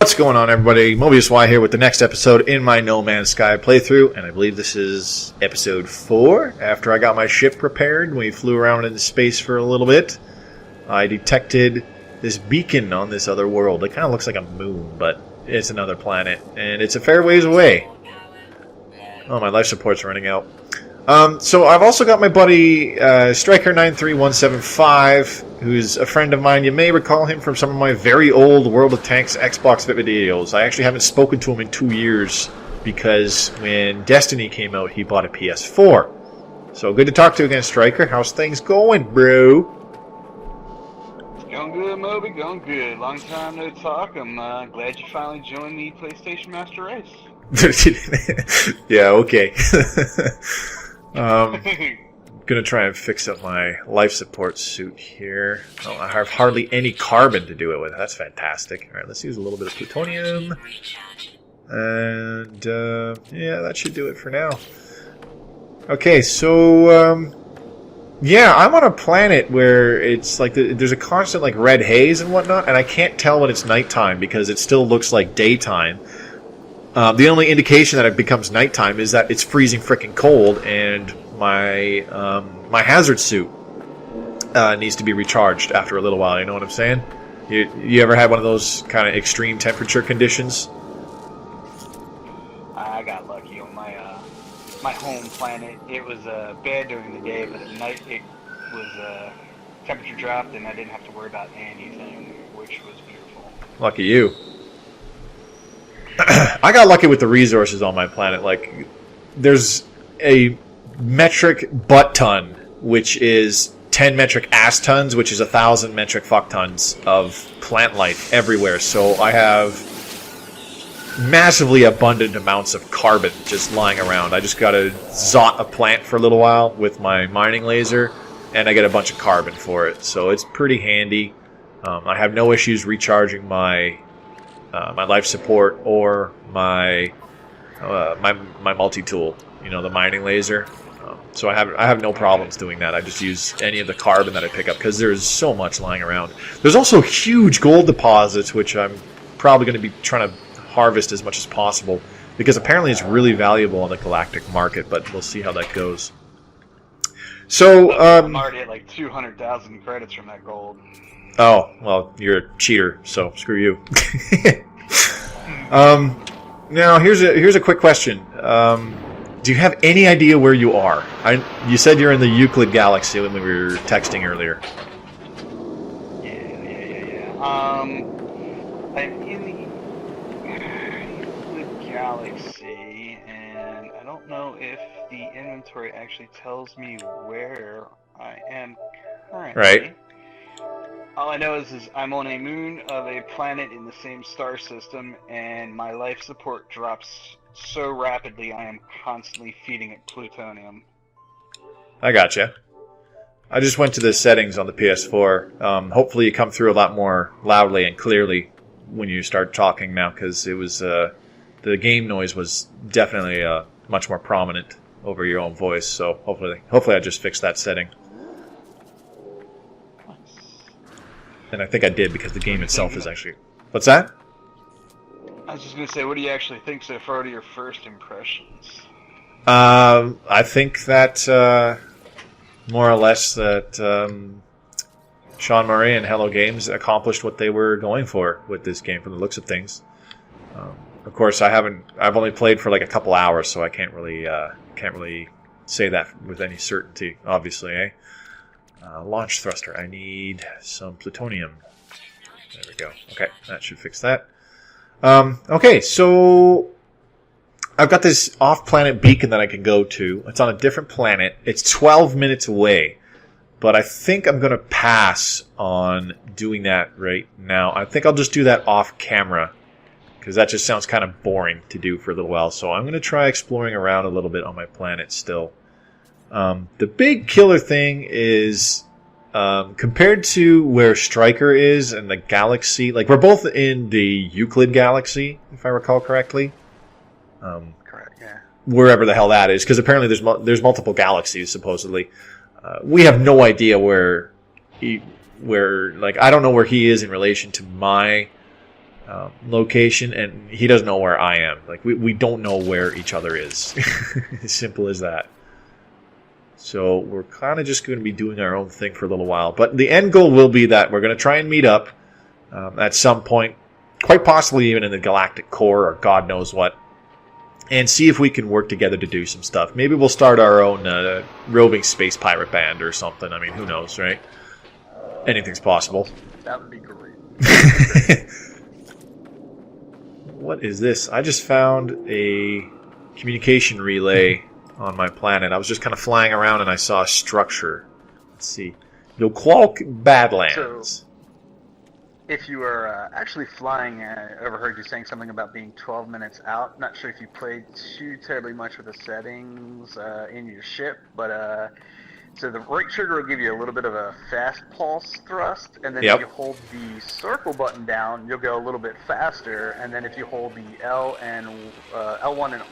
What's going on, everybody? Mobius Y here with the next episode in my No Man's Sky playthrough, and I believe this is episode 4. After I got my ship prepared, we flew around into space for a little bit. I detected this beacon on this other world. It kind of looks like a moon, but it's another planet, and it's a fair ways away. Oh, my life support's running out. So I've also got my buddy Striker93175, who's a friend of mine. You may recall him from some of my very old World of Tanks Xbox videos. I actually haven't spoken to him in 2 years because when Destiny came out, he bought a PS4. So good to talk to you again, Striker. How's things going, bro? It's going good, Moby. Going good. Long time no talk. I'm glad you finally joined the PlayStation Master Race. Yeah, okay. Gonna try and fix up my life support suit here. Oh, I have hardly any carbon to do it with. That's fantastic. Alright, let's use a little bit of plutonium. And, yeah, that should do it for now. Okay, so, yeah, I'm on a planet where it's like there's a constant, like, red haze and whatnot, and I can't tell when it's nighttime because it still looks like daytime. The only indication that it becomes nighttime is that it's freezing freaking cold, and my my hazard suit needs to be recharged after a little while. You know what I'm saying? You ever had one of those kind of extreme temperature conditions? I got lucky on my my home planet. It was bad during the day, but at night it was temperature dropped, and I didn't have to worry about anything, which was beautiful. Lucky you. I got lucky with the resources on my planet. Like, there's a metric butt ton, which is 10 metric ass tons, which is 1,000 metric fuck tons of plant life everywhere. So I have massively abundant amounts of carbon just lying around. I just got to zot a plant for a little while with my mining laser, and I get a bunch of carbon for it. So it's pretty handy. I have no issues recharging my life support or my multi-tool, you know, the mining laser. So I have no problems doing that. I just use any of the carbon that I pick up because there's so much lying around. There's also huge gold deposits, which I'm probably going to be trying to harvest as much as possible because apparently it's really valuable on the galactic market, but we'll see how that goes. So I'm already at like 200,000 credits from that gold. Oh, well, you're a cheater, so screw you. Now, here's a quick question. Do you have any idea where you are? You said you're in the Euclid Galaxy when we were texting earlier. Yeah. I'm in the Euclid Galaxy, and I don't know if the inventory actually tells me where I am currently. Right. All I know is I'm on a moon of a planet in the same star system, and my life support drops so rapidly I am constantly feeding it plutonium. I gotcha. I just went to the settings on the PS4. Hopefully you come through a lot more loudly and clearly when you start talking now, because it was the game noise was definitely much more prominent over your own voice. So hopefully I just fixed that setting. And I think I did because the game itself is actually... What's that? I was just going to say, what do you actually think so far to your first impressions? I think that more or less that Sean Murray and Hello Games accomplished what they were going for with this game from the looks of things. Of course, I've only played for like a couple hours, so I can't really say that with any certainty, obviously, eh? Launch thruster. I need some plutonium. There we go. Okay, that should fix that. Okay, so I've got this off-planet beacon that I can go to. It's on a different planet. It's 12 minutes away. But I think I'm going to pass on doing that right now. I think I'll just do that off-camera, because that just sounds kind of boring to do for a little while. So I'm going to try exploring around a little bit on my planet still. The big killer thing is, compared to where Striker is in the galaxy, like we're both in the Euclid Galaxy, if I recall correctly. Correct, yeah. Wherever the hell that is, because apparently there's multiple galaxies, supposedly. We have no idea where, like, I don't know where he is in relation to my location, and he doesn't know where I am. Like, we don't know where each other is. As simple as that. So we're kind of just going to be doing our own thing for a little while. But the end goal will be that we're going to try and meet up at some point, quite possibly even in the galactic core or God knows what, and see if we can work together to do some stuff. Maybe we'll start our own roving space pirate band or something. I mean, who knows, right? Anything's possible. That would be great. What is this? I just found a communication relay on my planet. I was just kind of flying around and I saw a structure. Let's see. Noqualk Badlands. So, if you were actually flying, I overheard you saying something about being 12 minutes out. Not sure if you played too terribly much with the settings in your ship, but so the right trigger will give you a little bit of a fast pulse thrust, and then if you hold the circle button down, you'll go a little bit faster, and then if you hold the L and L1 and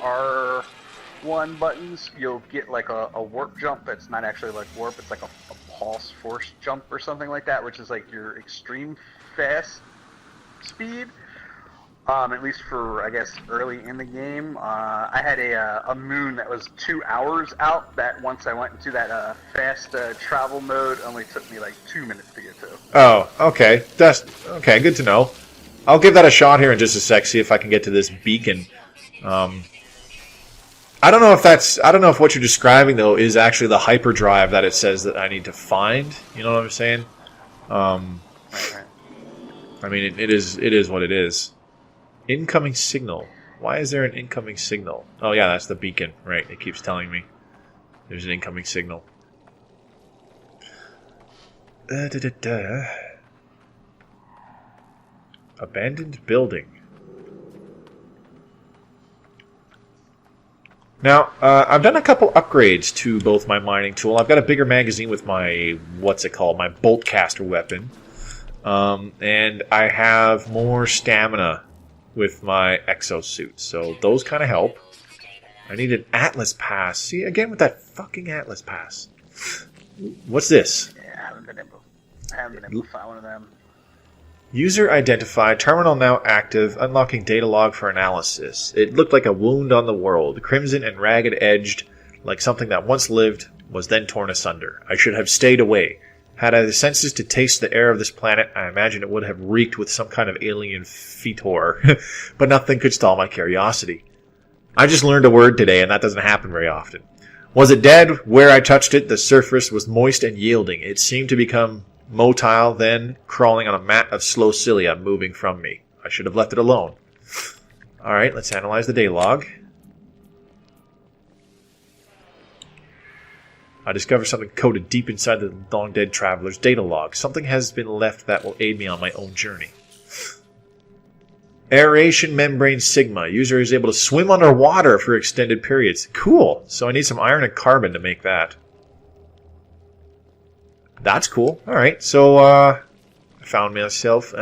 R1 buttons, you'll get like a warp jump that's not actually like warp, it's like a pulse force jump or something like that, which is like your extreme fast speed. At least for, I guess, early in the game. I had a moon that was 2 hours out that once I went into that fast travel mode only took me like 2 minutes to get to. Oh, okay. That's okay, good to know. I'll give that a shot here in just a sec, see if I can get to this beacon. I don't know if what you're describing though is actually the hyperdrive that it says that I need to find. You know what I'm saying? Right. I mean it is what it is. Incoming signal. Why is there an incoming signal? Oh yeah, that's the beacon. Right, it keeps telling me there's an incoming signal. Abandoned building. Now, I've done a couple upgrades to both my mining tool. I've got a bigger magazine with my, what's it called, my bolt caster weapon. And I have more stamina with my exosuit, so those kind of help. I need an Atlas Pass. See, again with that fucking Atlas Pass. What's this? Yeah, I haven't been able to find one of them. User identified. Terminal now active. Unlocking data log for analysis. It looked like a wound on the world, crimson and ragged edged, like something that once lived, was then torn asunder. I should have stayed away. Had I the senses to taste the air of this planet, I imagine it would have reeked with some kind of alien fetor. But nothing could stall my curiosity. I just learned a word today, and that doesn't happen very often. Was it dead? Where I touched it, the surface was moist and yielding. It seemed to become motile, then crawling on a mat of slow cilia, moving from me. I should have left it alone. Alright, let's analyze the day log. I discovered something coded deep inside the long-dead traveler's data log. Something has been left that will aid me on my own journey. Aeration membrane sigma. User is able to swim underwater for extended periods. Cool. So I need some iron and carbon to make that. That's cool. Alright, so I found myself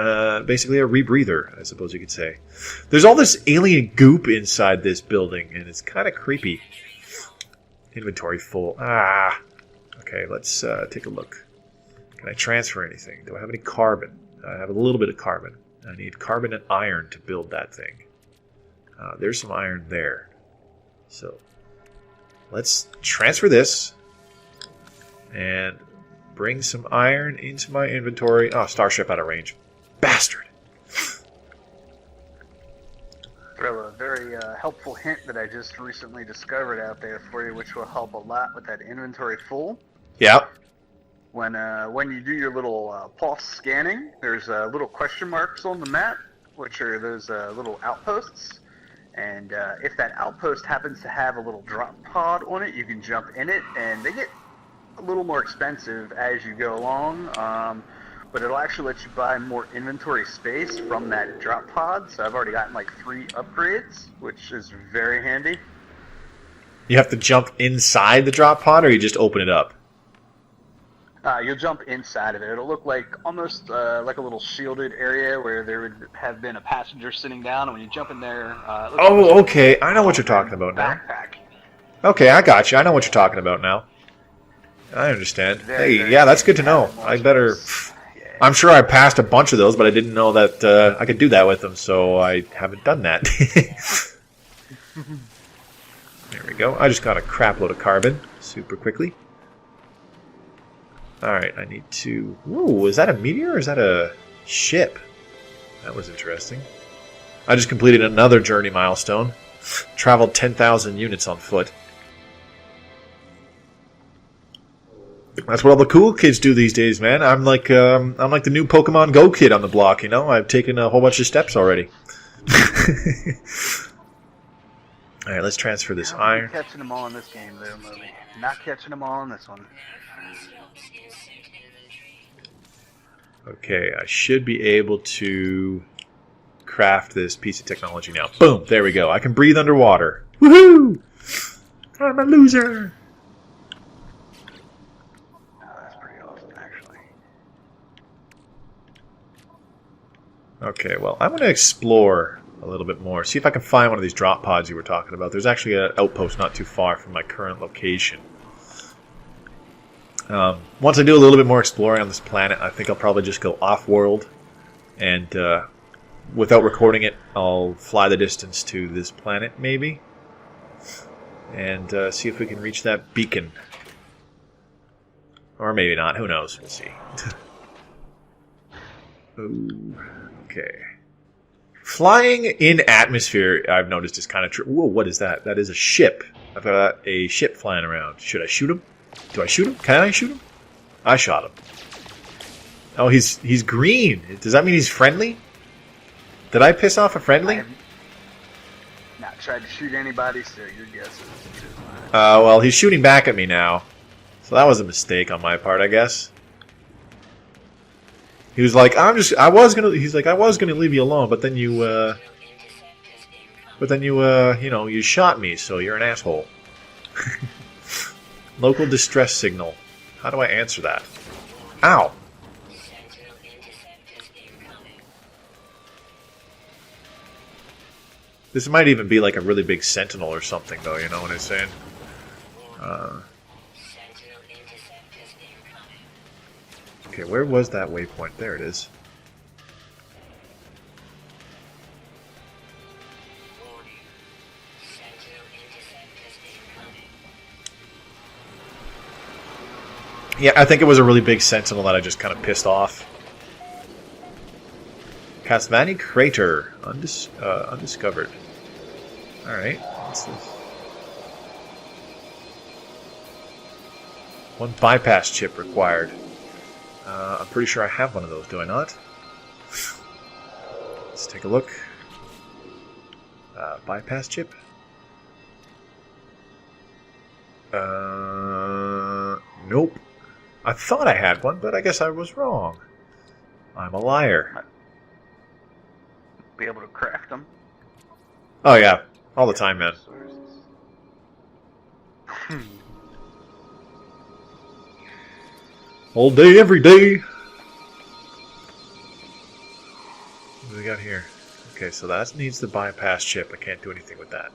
basically a rebreather, I suppose you could say. There's all this alien goop inside this building, and it's kind of creepy. Inventory full. Okay, let's take a look. Can I transfer anything? Do I have any carbon? I have a little bit of carbon. I need carbon and iron to build that thing. There's some iron there. So, let's transfer this. And bring some iron into my inventory. Oh, starship out of range. Bastard! Throw a very helpful hint that I just recently discovered out there for you, which will help a lot with that inventory full. Yep. When you do your little pulse scanning, there's little question marks on the map, which are those little outposts. And if that outpost happens to have a little drop pod on it, you can jump in it, and they get a little more expensive as you go along. But it'll actually let you buy more inventory space from that drop pod. So I've already gotten like 3 upgrades, which is very handy. You have to jump inside the drop pod, or you just open it up? You'll jump inside of it. It'll look like almost like a little shielded area where there would have been a passenger sitting down, and when you jump in there... oh, okay. I know what you're talking about now. Backpack. Okay, I got you. I know what you're talking about now. I understand. Hey, yeah, that's good to know. I better... I'm sure I passed a bunch of those, but I didn't know that I could do that with them, so I haven't done that. There we go. I just got a crap load of carbon super quickly. Alright, I need to... Ooh, is that a meteor or is that a ship? That was interesting. I just completed another journey milestone. Traveled 10,000 units on foot. That's what all the cool kids do these days, man. I'm like the new Pokemon Go kid on the block, you know? I've taken a whole bunch of steps already. Alright, let's transfer this iron. Not catching them all in this game, though, Moby. Not catching them all in this one. Okay, I should be able to craft this piece of technology now. Boom! There we go. I can breathe underwater. Woohoo! I'm a loser! Oh, that's pretty awesome, actually. Okay, well, I'm going to explore a little bit more. See if I can find one of these drop pods you were talking about. There's actually an outpost not too far from my current location. Once I do a little bit more exploring on this planet, I think I'll probably just go off-world. And without recording it, I'll fly the distance to this planet, maybe. And see if we can reach that beacon. Or maybe not. Who knows? We'll see. Ooh, okay. Flying in atmosphere, I've noticed, is kind of true. Whoa, what is that? That is a ship. I've got a ship flying around. Should I shoot him? Do I shoot him? Can I shoot him? I shot him. Oh, he's green. Does that mean he's friendly? Did I piss off a friendly? I have not tried to shoot anybody, so your guess is well, he's shooting back at me now. So that was a mistake on my part, I guess. He was like, he's like, I was gonna leave you alone, but then you you shot me, so you're an asshole. Local distress signal. How do I answer that? Ow! This might even be like a really big sentinel or something, though, you know what I'm saying? Okay, where was that waypoint? There it is. Yeah, I think it was a really big sentinel that I just kind of pissed off. Kasvani Crater. Undiscovered. Alright, what's this? One bypass chip required. I'm pretty sure I have one of those, do I not? Let's take a look. Bypass chip? Nope. I thought I had one, but I guess I was wrong. I'm a liar. be able to craft them. Oh yeah, all the time, man. All day, every day. What do we got here? Okay, so that needs the bypass chip. I can't do anything with that.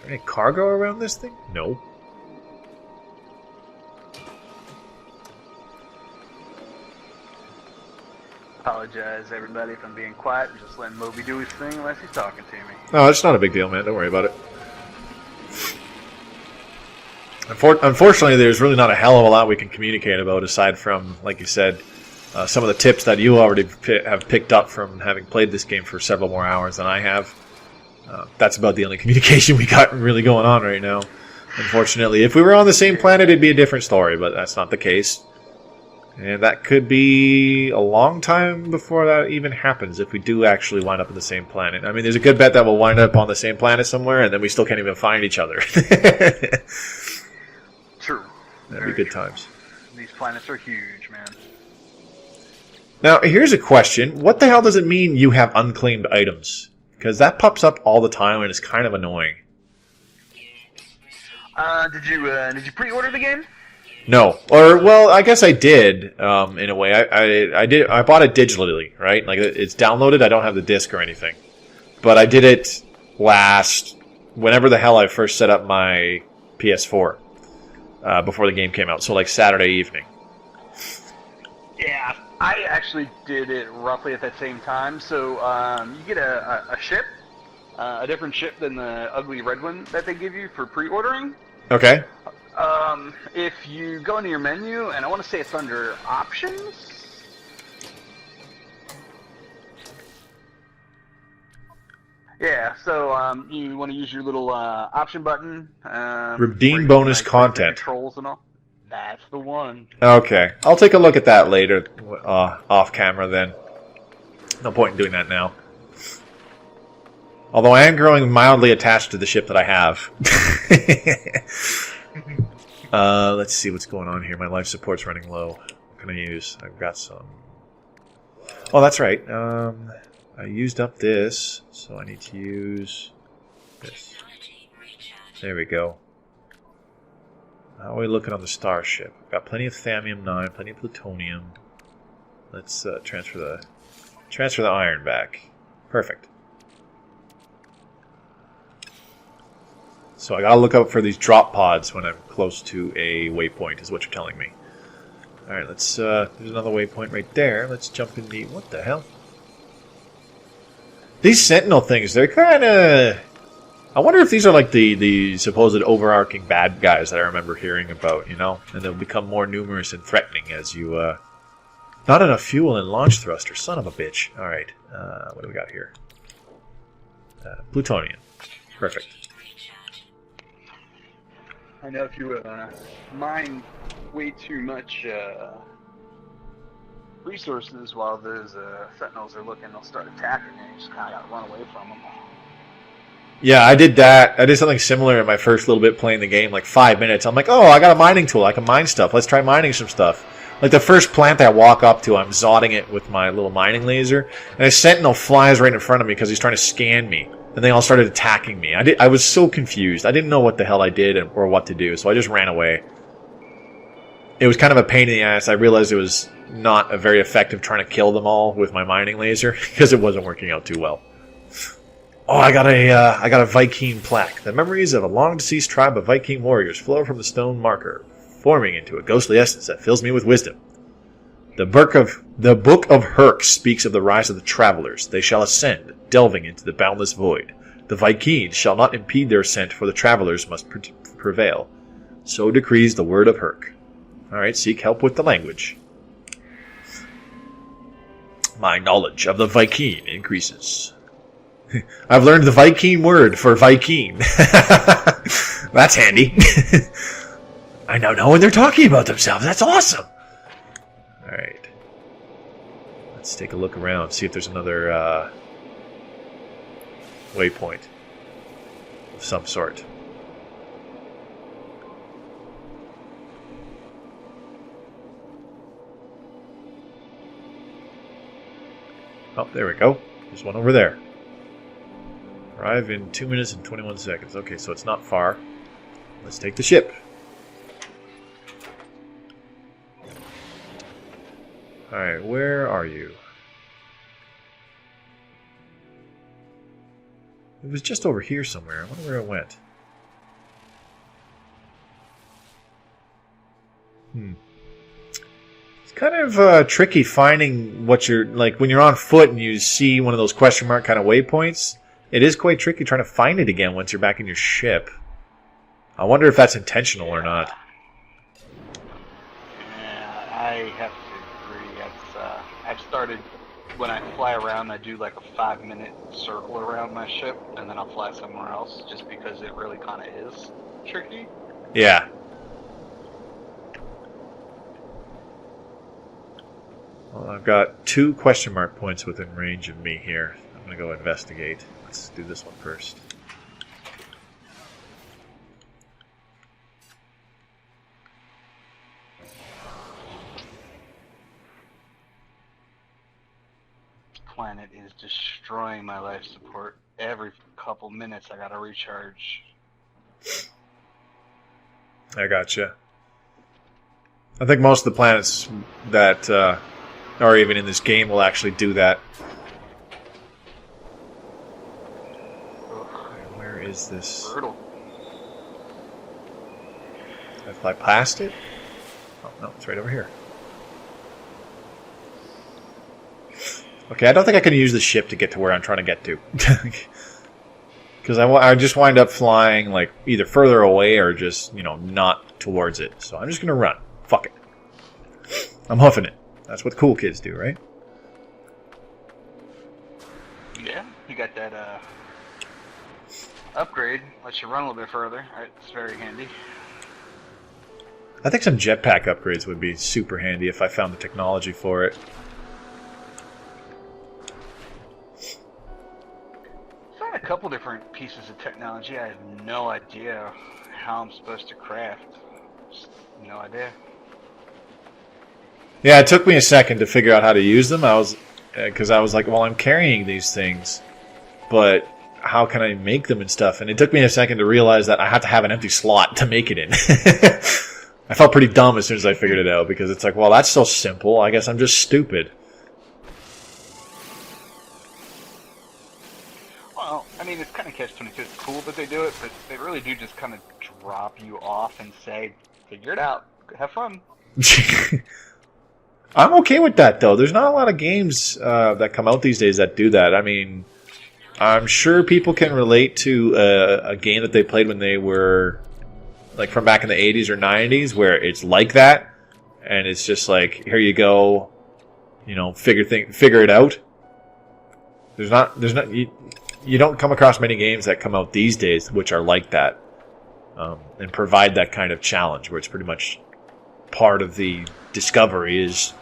Any cargo around this thing? No. Apologize, everybody, if I'm being quiet. I'm just letting Moby do his thing unless he's talking to me. No, it's not a big deal, man. Don't worry about it. Unfortunately, there's really not a hell of a lot we can communicate about aside from, like you said, some of the tips that you already have picked up from having played this game for several more hours than I have. That's about the only communication we got really going on right now. Unfortunately, if we were on the same planet, it'd be a different story, but that's not the case. And that could be a long time before that even happens if we do actually wind up on the same planet. I mean, there's a good bet that we'll wind up on the same planet somewhere, and then we still can't even find each other. True. That'd be good times. These planets are huge, man. Now, here's a question. What the hell does it mean you have unclaimed items? Because that pops up all the time, and it's kind of annoying. Did you pre-order the game? No, or well, I guess I did. In a way, I did. I bought it digitally, right? Like it's downloaded. I don't have the disc or anything, but I did it whenever the hell I first set up my PS4. before the game came out. So like Saturday evening. Yeah, I actually did it roughly at that same time. So you get a ship, a different ship than the ugly red one that they give you for pre-ordering. Okay. If you go into your menu, and I want to say it's under options. Yeah, so you want to use your little option button. Redeem bonus content. Controls and all. That's the one. Okay. I'll take a look at that later, off camera then. No point in doing that now. Although I am growing mildly attached to the ship that I have. Let's see what's going on here. My life support's running low. What can I use? I've got some... Oh, that's right. I used up this, so I need to use this. There we go. How are we looking on the starship? Got plenty of thamium-9, plenty of plutonium. Let's transfer the iron back. Perfect. So I gotta look out for these drop pods when I'm close to a waypoint, is what you're telling me. Alright, let's, there's another waypoint right there. Let's jump in the, what the hell? These sentinel things, they're kinda... I wonder if these are like the supposed overarching bad guys that I remember hearing about, you know? And they'll become more numerous and threatening as you, Not enough fuel and launch thruster, son of a bitch. Alright, what do we got here? Plutonium. Perfect. I know if you mine way too much resources while those sentinels are looking, they'll start attacking you, and you just kind of got to run away from them. Yeah, I did that. I did something similar in my first little bit playing the game, like 5 minutes. I'm like, oh, I got a mining tool. I can mine stuff. Let's try mining some stuff. Like the first plant I walk up to, I'm zodding it with my little mining laser, and a sentinel flies right in front of me because he's trying to scan me. And they all started attacking me. I was so confused. I didn't know what the hell I did or what to do, so I just ran away. It was kind of a pain in the ass. I realized it was not a very effective trying to kill them all with my mining laser because it wasn't working out too well. Oh, I got a Viking plaque. The memories of a long-deceased tribe of Viking warriors flow from the stone marker, forming into a ghostly essence that fills me with wisdom. The Book of Herc speaks of the rise of the travelers. They shall ascend, delving into the boundless void. The Vikings shall not impede their ascent, for the travelers must prevail. So decrees the word of Herc. Alright, seek help with the language. My knowledge of the Viking increases. I've learned the Viking word for Viking. That's handy. I now know when they're talking about themselves. That's awesome. Alright. Let's take a look around, see if there's another waypoint of some sort. Oh, there we go. There's one over there. Arrive in 2 minutes and 21 seconds. Okay, so it's not far. Let's take the ship. Alright, where are you? It was just over here somewhere. I wonder where it went. It's kind of tricky finding what you're... Like, when you're on foot and you see one of those question mark kind of waypoints, it is quite tricky trying to find it again once you're back in your ship. I wonder if that's intentional or not. Yeah, I have to agree. I've started... When I fly around, I do like a 5-minute circle around my ship, and then I'll fly somewhere else, just because it really kind of is tricky. Yeah. Well, I've got 2 question mark points within range of me here. I'm going to go investigate. Let's do this one first. Planet is destroying my life support. Every couple minutes I gotta recharge. I gotcha. I think most of the planets that are even in this game will actually do that. Where is this? Brutal. I fly past it? Oh, no, it's right over here. Okay, I don't think I can use the ship to get to where I'm trying to get to. Because I just wind up flying, like, either further away or just, you know, not towards it. So I'm just going to run. Fuck it. I'm huffing it. That's what cool kids do, right? Yeah, you got that, upgrade. Lets you run a little bit further. It's very handy. I think some jetpack upgrades would be super handy if I found the technology for it. A couple different pieces of technology. I have no idea how I'm supposed to craft. Just no idea. Yeah, it took me a second to figure out how to use them. Because I was like, well, I'm carrying these things, but how can I make them and stuff? And it took me a second to realize that I had to have an empty slot to make it in. I felt pretty dumb as soon as I figured it out, because it's like, well, that's so simple. I guess I'm just stupid. Well, I mean, it's kind of catch-22. It's cool that they do it, but they really do just kind of drop you off and say, figure it out. Have fun. I'm okay with that, though. There's not a lot of games that come out these days that do that. I mean, I'm sure people can relate to a game that they played when they were, like, from back in the 80s or 90s, where it's like that, and it's just like, here you go, you know, figure it out. You don't come across many games that come out these days which are like that, and provide that kind of challenge, where it's pretty much part of the discovery is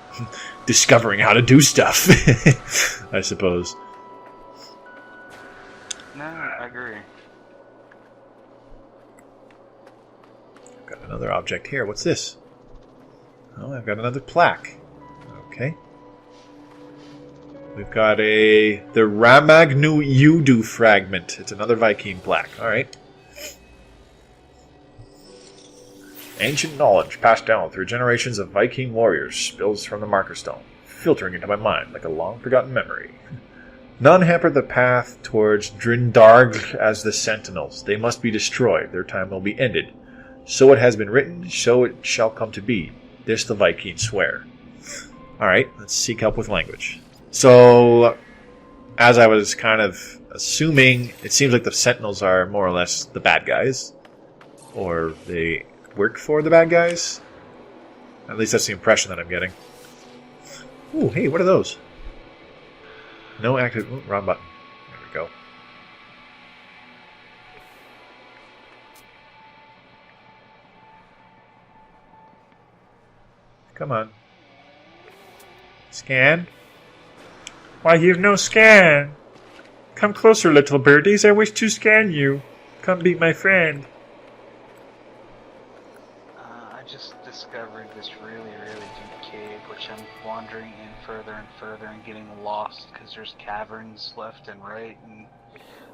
discovering how to do stuff, I suppose. No, I agree. Got another object here. What's this? Oh, I've got another plaque. Okay. We've got the Ramagnu Yudu fragment. It's another Viking plaque. Alright. Ancient knowledge passed down through generations of Viking warriors spills from the marker stone, filtering into my mind like a long-forgotten memory. None hampered the path towards Drindarg as the Sentinels. They must be destroyed. Their time will be ended. So it has been written, so it shall come to be. This the Vikings swear. Alright, let's seek help with language. So, as I was kind of assuming, it seems like the Sentinels are more or less the bad guys. Or they work for the bad guys. At least that's the impression that I'm getting. Ooh, hey, what are those? No active... Ooh, wrong button. There we go. Come on. Scan. Why, you've no scan. Come closer, little birdies. I wish to scan you. Come be my friend. I just discovered this really, really deep cave, which I'm wandering in further and further and getting lost because there's caverns left and right, and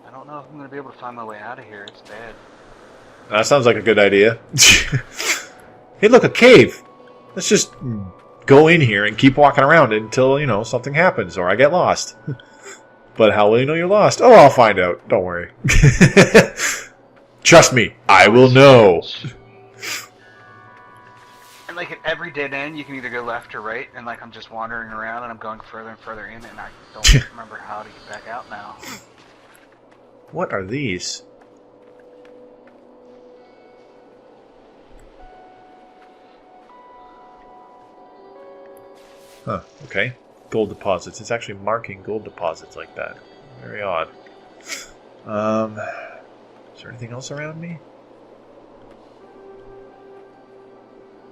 I don't know if I'm going to be able to find my way out of here. It's bad. That sounds like a good idea. Hey, look, a cave. Let's just go in here and keep walking around until, you know, something happens or I get lost. But how will you know you're lost? Oh, I'll find out. Don't worry. Trust me, I will know. And like at every dead end, you can either go left or right, and like I'm just wandering around and I'm going further and further in, and I don't remember how to get back out now. What are these? Huh, okay. Gold deposits. It's actually marking gold deposits like that. Very odd. Is there anything else around me?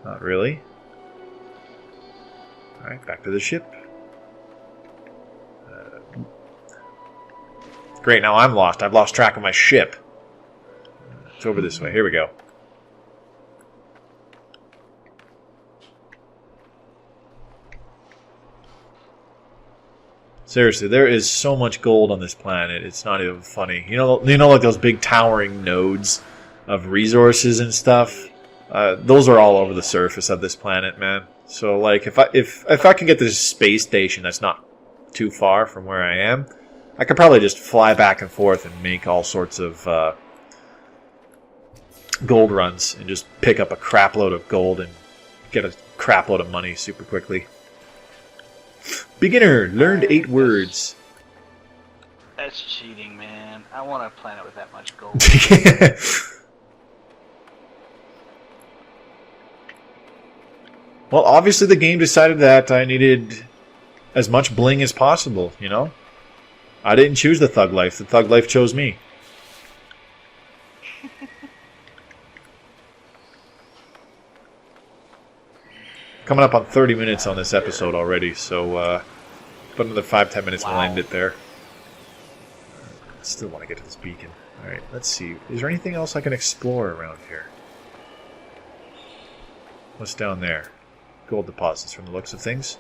Not really. Alright, back to the ship. Great, now I'm lost. I've lost track of my ship. It's over this way. Here we go. Seriously, there is so much gold on this planet. It's not even funny. You know, like those big towering nodes of resources and stuff. Those are all over the surface of this planet, man. So, like, if I can get this space station that's not too far from where I am, I could probably just fly back and forth and make all sorts of gold runs and just pick up a crap load of gold and get a crap load of money super quickly. Beginner learned 8 words. That's cheating, man. I want a planet with that much gold. Well, obviously the game decided that I needed as much bling as possible, you know? I didn't choose the thug life. The thug life chose me. Coming up on 30 minutes on this episode already, so but another 5-10 minutes we'll end it there. Still want to get to this beacon. Alright, let's see. Is there anything else I can explore around here? What's down there? Gold deposits from the looks of things.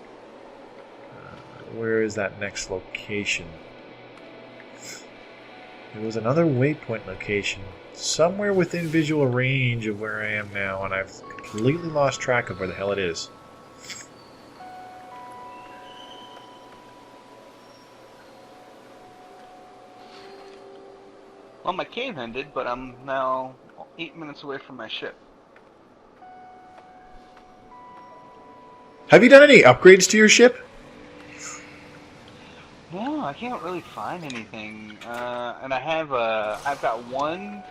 Where is that next location? There was another waypoint location somewhere within visual range of where I am now, and I've completely lost track of where the hell it is. Well, my cave ended, but I'm now 8 minutes away from my ship. Have you done any upgrades to your ship? No, I can't really find anything. And I've got one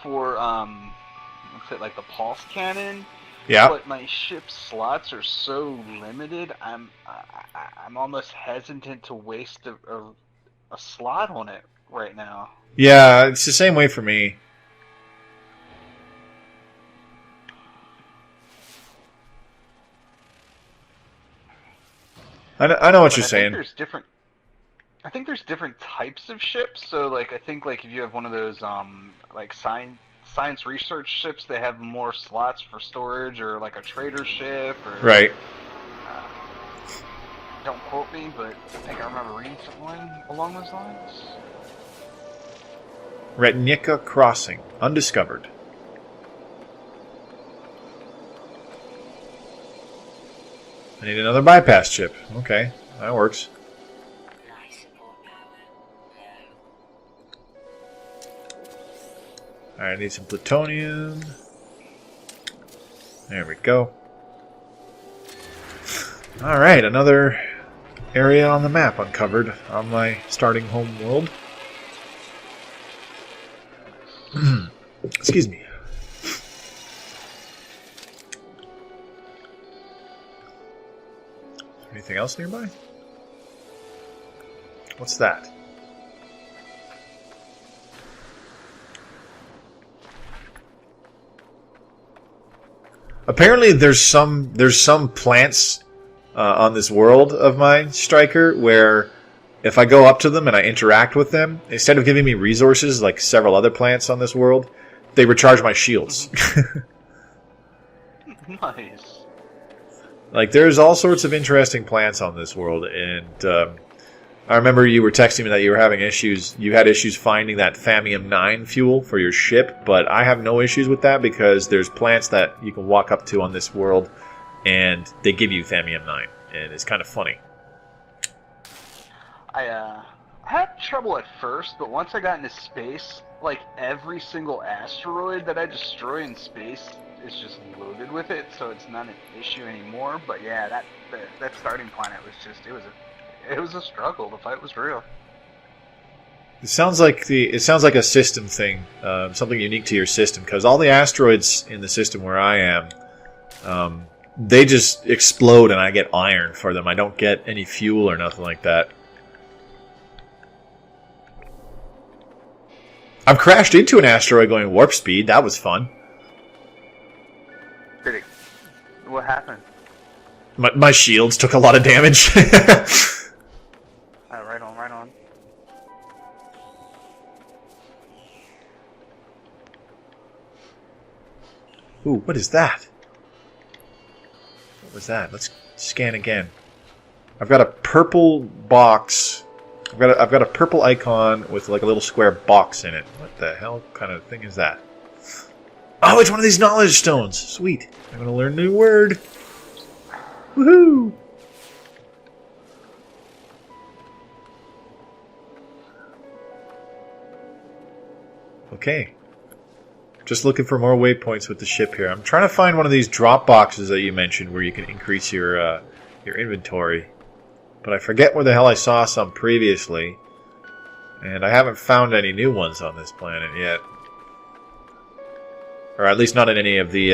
for what's it, like the pulse cannon. Yeah. But my ship's slots are so limited. I'm almost hesitant to waste a slot on it right now. Yeah, it's the same way for me. I know what you're saying. I think there's different types of ships. So like I think like if you have one of those like science research ships, they have more slots for storage, or like a trader ship, or Right. Don't quote me, but I think I remember reading something along those lines. Retnica Crossing. Undiscovered. I need another bypass chip. Okay, that works. Alright, I need some plutonium. There we go. Alright, another area on the map uncovered on my starting home world. Excuse me. Anything else nearby? What's that? Apparently there's some plants on this world of mine, Striker, where if I go up to them and I interact with them, instead of giving me resources like several other plants on this world, they recharge my shields. Nice. Like, there's all sorts of interesting plants on this world, and I remember you were texting me that you were having issues. You had issues finding that Thamium-9 fuel for your ship, but I have no issues with that because there's plants that you can walk up to on this world, and they give you Thamium-9, and it's kind of funny. I had trouble at first, but once I got into space, like every single asteroid that I destroy in space is just loaded with it, so it's not an issue anymore. But yeah, that starting planet was just it was a struggle. The fight was real. It sounds like a system thing, something unique to your system, because all the asteroids in the system where I am, they just explode and I get iron for them. I don't get any fuel or nothing like that. I've crashed into an asteroid going warp speed. That was fun. Did it? What happened? My shields took a lot of damage. Right on. Ooh, what is that? What was that? Let's scan again. I've got a purple box. I've got a purple icon with like a little square box in it. What the hell kind of thing is that? Oh, it's one of these knowledge stones. Sweet. I'm gonna learn a new word. Woohoo! Okay. Just looking for more waypoints with the ship here. I'm trying to find one of these drop boxes that you mentioned where you can increase your inventory. But I forget where the hell I saw some previously. And I haven't found any new ones on this planet yet. Or at least not in any of the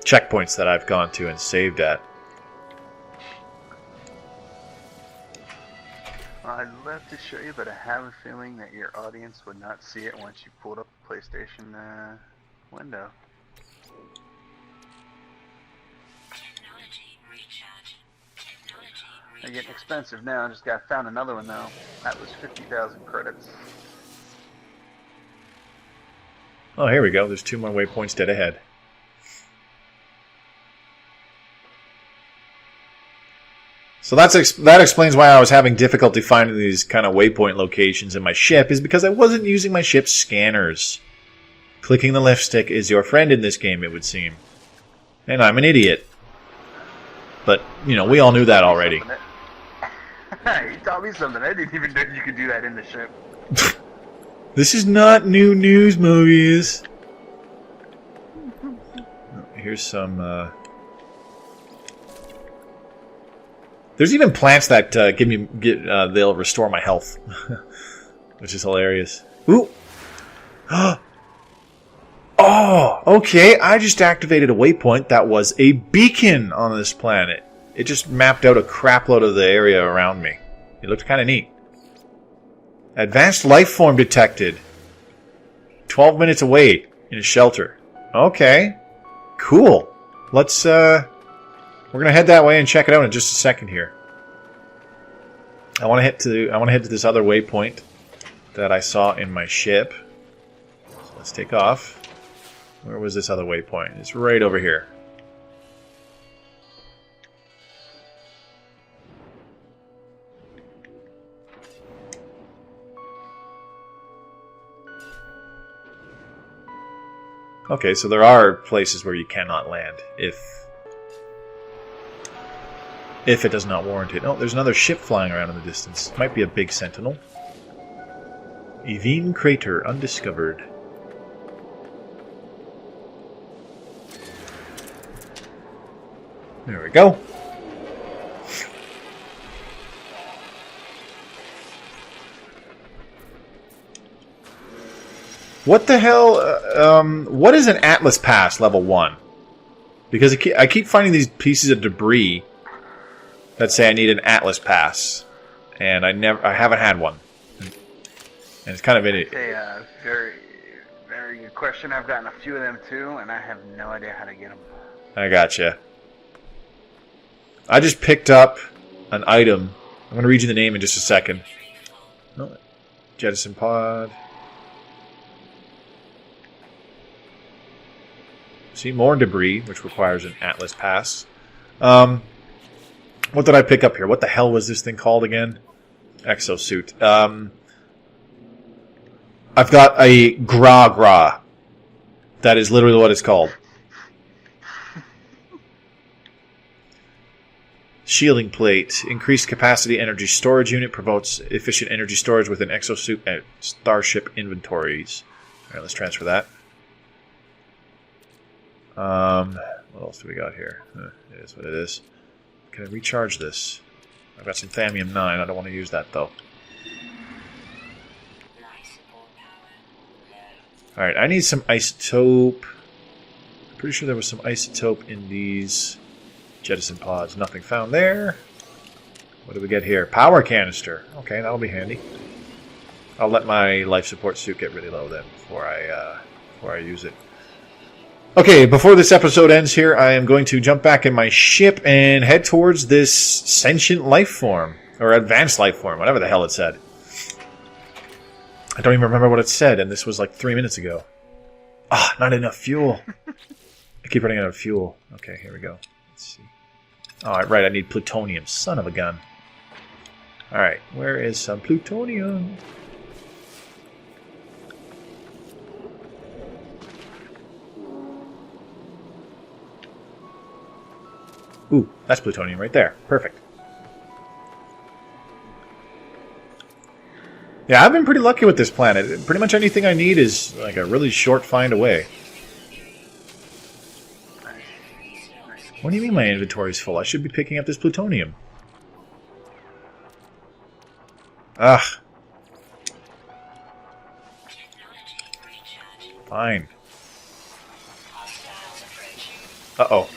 checkpoints that I've gone to and saved at. I'd love to show you, but I have a feeling that your audience would not see it once you pulled up the PlayStation window. They're getting expensive now. I just found another one though. That was 50,000 credits. Oh, here we go. There's 2 more waypoints dead ahead. So that explains why I was having difficulty finding these kind of waypoint locations in my ship, is because I wasn't using my ship's scanners. Clicking the left stick is your friend in this game, it would seem. And I'm an idiot. But, you know, we all knew that already. You taught me something. I didn't even know you could do that in the ship. This is not new news, Mobius. Here's some... There's even plants that they'll restore my health, which is hilarious. Ooh! Oh, okay. I just activated a waypoint that was a beacon on this planet. It just mapped out a crapload of the area around me. It looked kind of neat. Advanced life form detected. 12 minutes away in a shelter. Okay, cool. Let's we're gonna head that way and check it out in just a second here. I want to head to this other waypoint that I saw in my ship. So let's take off. Where was this other waypoint? It's right over here. Okay, so there are places where you cannot land if it does not warrant it. Oh, there's another ship flying around in the distance. Might be a big sentinel. Evine crater undiscovered. There we go. What the hell? What is an Atlas Pass level 1? Because I keep finding these pieces of debris that say I need an Atlas Pass, and I haven't had one, and it's kind of in it. A very, very good question. I've gotten a few of them too, and I have no idea how to get them. I gotcha. I just picked up an item. I'm going to read you the name in just a second. Oh, jettison pod. See, more debris, which requires an Atlas Pass. What did I pick up here? What the hell was this thing called again? Exosuit. I've got a Gra. That is literally what it's called. Shielding plate. Increased capacity energy storage unit. Promotes efficient energy storage within exosuit and starship inventories. Alright, let's transfer that. What else do we got here? It is what it is. Can I recharge this? I've got some Thamium 9. I don't want to use that, though. Alright, I need some isotope. I'm pretty sure there was some isotope in these jettison pods. Nothing found there. What do we get here? Power canister. Okay, that'll be handy. I'll let my life support suit get really low then before I use it. Okay, before this episode ends here, I am going to jump back in my ship and head towards this sentient life form. Or advanced life form, whatever the hell it said. I don't even remember what it said, and this was like 3 minutes ago. Ah, not enough fuel. I keep running out of fuel. Okay, here we go. Let's see. Alright, right, I need plutonium. Son of a gun. Alright, where is some plutonium? Ooh, that's plutonium right there. Perfect. Yeah, I've been pretty lucky with this planet. Pretty much anything I need is like a really short find away. What do you mean my inventory's full? I should be picking up this plutonium. Ugh. Fine. Uh-oh.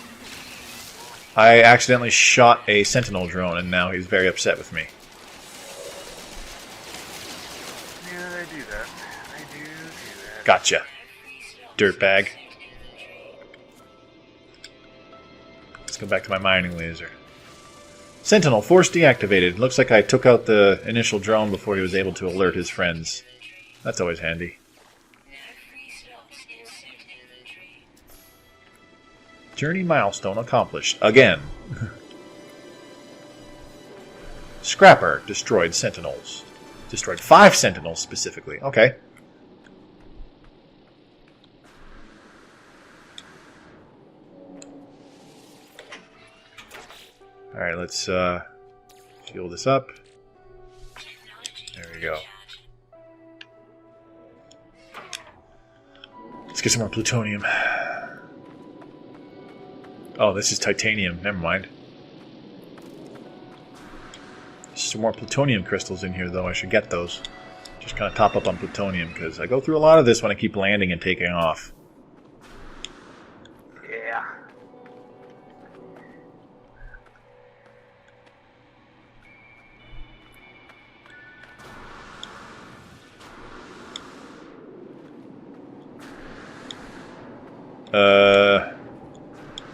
I accidentally shot a sentinel drone, and now he's very upset with me. Yeah, I do that. I do that. Gotcha. Dirtbag. Let's go back to my mining laser. Sentinel, force deactivated. Looks like I took out the initial drone before he was able to alert his friends. That's always handy. Journey milestone accomplished. Again. Scrapper destroyed sentinels. Destroyed 5 sentinels specifically. Okay. Alright, let's fuel this up. There we go. Let's get some more plutonium. Oh, this is titanium. Never mind. There's some more plutonium crystals in here, though. I should get those. Just kind of top up on plutonium, because I go through a lot of this when I keep landing and taking off. Yeah.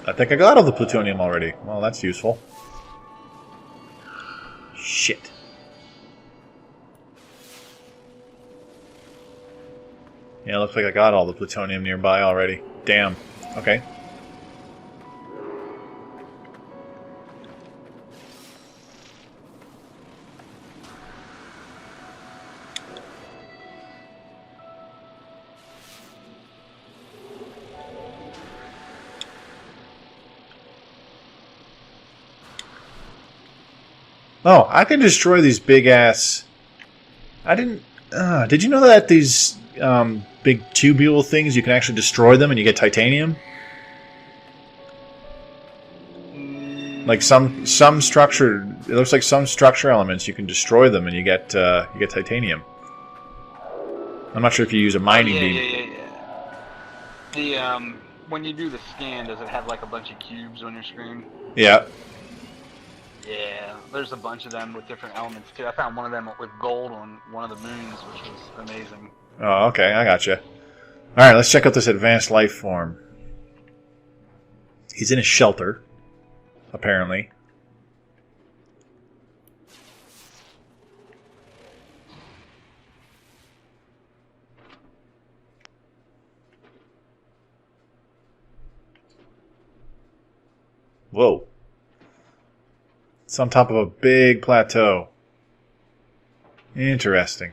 I think I got all the plutonium already. Well, that's useful. Shit. Yeah, looks like I got all the plutonium nearby already. Damn. Okay. Oh, I can destroy these big-ass... I didn't... did you know that these big tubule things, you can actually destroy them and you get titanium? Like some structure... It looks like some structure elements, you can destroy them and you get titanium. I'm not sure if you use a mining beam. Yeah. When you do the scan, does it have like a bunch of cubes on your screen? Yeah. Yeah, there's a bunch of them with different elements too. I found one of them with gold on one of the moons, which was amazing. Oh, okay, I gotcha. Alright, let's check out this advanced life form. He's in a shelter, apparently. Whoa. It's on top of a big plateau. Interesting.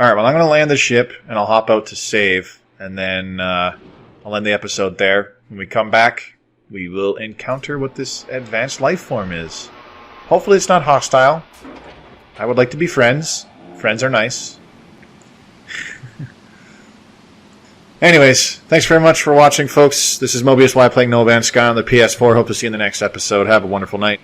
Alright, well I'm going to land the ship, and I'll hop out to save, and then I'll end the episode there. When we come back, we will encounter what this advanced life form is. Hopefully it's not hostile. I would like to be friends. Friends are nice. Anyways, thanks very much for watching, folks. This is Mobius Y playing No Man's Sky on the PS4. Hope to see you in the next episode. Have a wonderful night.